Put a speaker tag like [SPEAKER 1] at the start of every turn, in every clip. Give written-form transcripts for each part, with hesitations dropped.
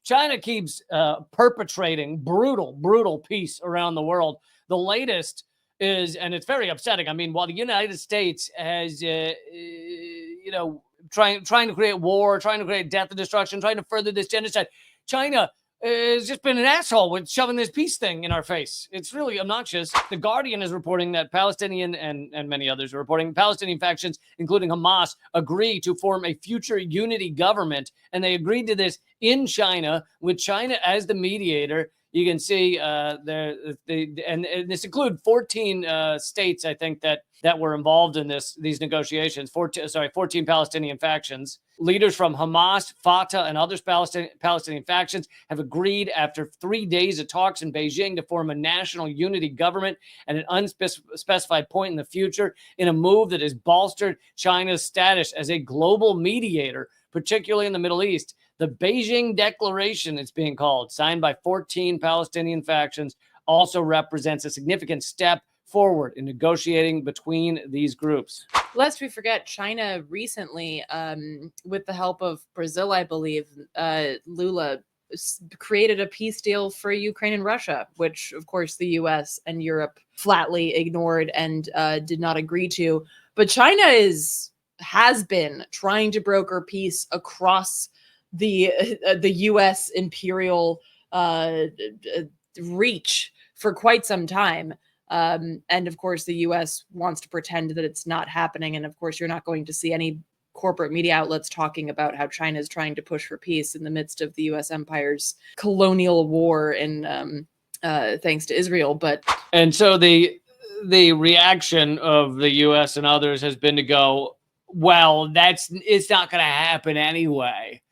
[SPEAKER 1] China keeps perpetrating brutal peace around the world. The latest is, and it's very upsetting. I mean, while the United States has, trying to create war, trying to create death and destruction, trying to further this genocide, China has just been an asshole with shoving this peace thing in our face. It's really obnoxious. The Guardian is reporting that Palestinian and many others are reporting Palestinian factions, including Hamas, agree to form a future unity government. And they agreed to this in China, with China as the mediator. You can see and this includes 14 states, I think, that were involved in these negotiations. 14 Palestinian factions. Leaders from Hamas, Fatah, and other Palestinian factions have agreed after 3 days of talks in Beijing to form a national unity government at an unspecified point in the future, in a move that has bolstered China's status as a global mediator, particularly in the Middle East. The Beijing Declaration, it's being called, signed by 14 Palestinian factions, also represents a significant step forward in negotiating between these groups.
[SPEAKER 2] Lest we forget, China recently, with the help of Brazil, I believe, Lula created a peace deal for Ukraine and Russia, which, of course, the US and Europe flatly ignored and did not agree to. But China has been trying to broker peace across the U.S. imperial reach for quite some time. And of course, the U.S. wants to pretend that it's not happening. And of course, you're not going to see any corporate media outlets talking about how China is trying to push for peace in the midst of the U.S. empire's colonial war and thanks to Israel.
[SPEAKER 1] And so the reaction of the U.S. and others has been to go, well, it's not going to happen anyway.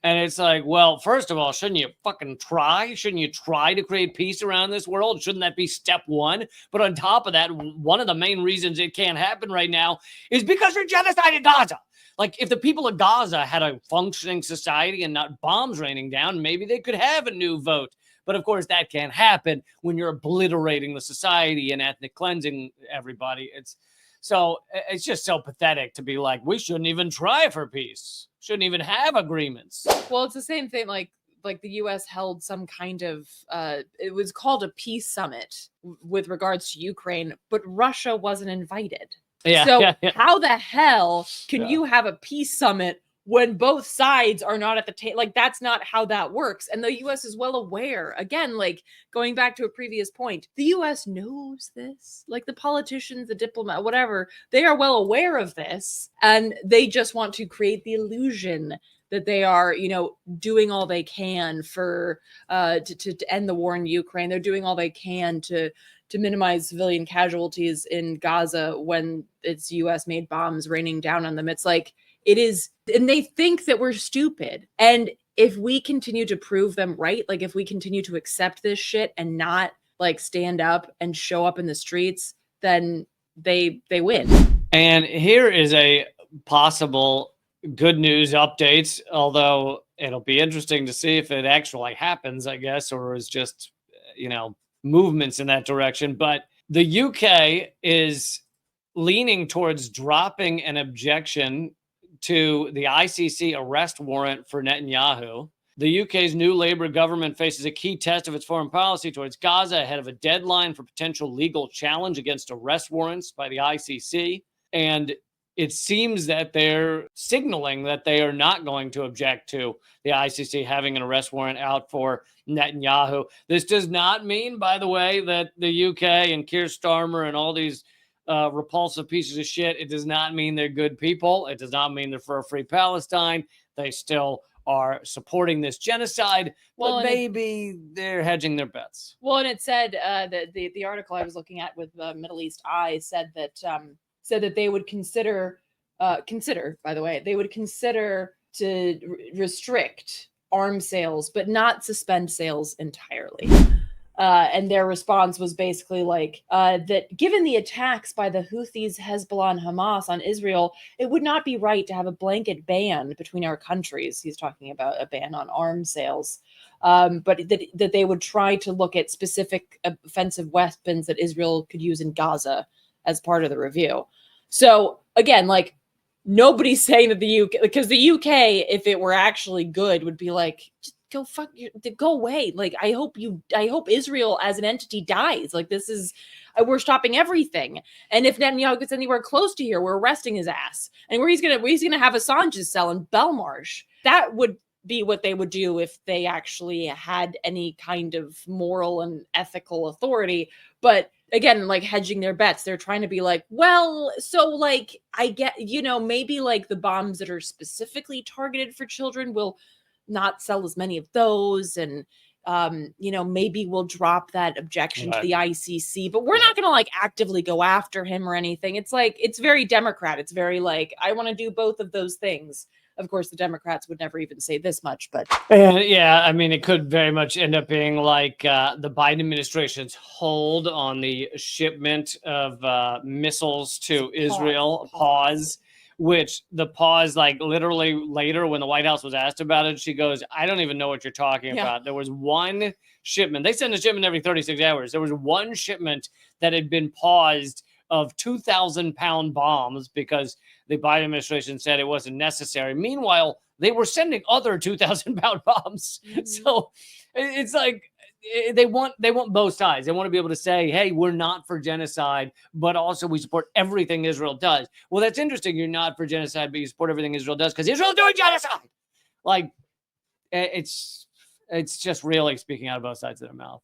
[SPEAKER 1] And it's like, well, first of all, shouldn't you fucking try? Shouldn't you try to create peace around this world? Shouldn't that be step one? But on top of that, one of the main reasons it can't happen right now is because you're genociding Gaza. Like, if the people of Gaza had a functioning society and not bombs raining down, maybe they could have a new vote. But of course, that can't happen when you're obliterating the society and ethnic cleansing everybody. It's just so pathetic to be like, we shouldn't even try for peace. Shouldn't even have agreements.
[SPEAKER 2] Well, it's the same thing. Like the U.S. held some kind of, it was called a peace summit with regards to Ukraine, but Russia wasn't invited. How the hell can you have a peace summit when both sides are not at the table? Like, that's not how that works. And the U.S. is well aware. Again, like, going back to a previous point, the U.S. knows this. Like, the politicians, the diplomat, whatever, they are well aware of this. And they just want to create the illusion that they are, doing all they can for to end the war in Ukraine. They're doing all they can to minimize civilian casualties in Gaza when it's U.S.-made bombs raining down on them. It's like, it is, and they think that we're stupid. And if we continue to prove them right, like if we continue to accept this shit and not like stand up and show up in the streets, then they win.
[SPEAKER 1] And here is a possible good news update, although it'll be interesting to see if it actually happens, I guess, or is just, movements in that direction. But the UK is leaning towards dropping an objection to the ICC arrest warrant for Netanyahu. The UK's new Labour government faces a key test of its foreign policy towards Gaza ahead of a deadline for potential legal challenge against arrest warrants by the ICC. And it seems that they're signaling that they are not going to object to the ICC having an arrest warrant out for Netanyahu. This does not mean, by the way, that the UK and Keir Starmer and all these repulsive pieces of shit, it does not mean they're good people. It does not mean they're for a free Palestine. They still are supporting this genocide, but maybe they're hedging their bets.
[SPEAKER 2] Well, and it said that the article I was looking at with Middle East Eye said that they would consider, by the way, they would consider to restrict arms sales, but not suspend sales entirely. And their response was basically like that given the attacks by the Houthis, Hezbollah, and Hamas on Israel, it would not be right to have a blanket ban between our countries. He's talking about a ban on arms sales, but that they would try to look at specific offensive weapons that Israel could use in Gaza as part of the review. So again, like, nobody's saying that the UK, because the UK, if it were actually good, would be like, go away. Like, I hope Israel as an entity dies. Like, this is, we're stopping everything. And if Netanyahu gets anywhere close to here, we're arresting his ass. And he's gonna have Assange's cell in Belmarsh. That would be what they would do if they actually had any kind of moral and ethical authority. But again, like, hedging their bets, they're trying to be like, well, so like, I get, maybe like the bombs that are specifically targeted for children will not sell as many of those, and maybe we'll drop that objection to the ICC, but we're not going to like actively go after him or anything. It's like, it's very Democrat. It's very like, I want to do both of those things. Of course, the Democrats would never even say this much, but
[SPEAKER 1] yeah, I mean, it could very much end up being like the Biden administration's hold on the shipment of missiles to Israel pause. Which the pause, like, literally later when the White House was asked about it, she goes, I don't even know what you're talking about. There was one shipment. They send a shipment every 36 hours. There was one shipment that had been paused of 2,000-pound bombs because the Biden administration said it wasn't necessary. Meanwhile, they were sending other 2,000-pound bombs. So it's like, they want both sides. They want to be able to say, hey, we're not for genocide, but also we support everything Israel does. Well, that's interesting. You're not for genocide, but you support everything Israel does because Israel's doing genocide. Like, it's just really speaking out of both sides of their mouth.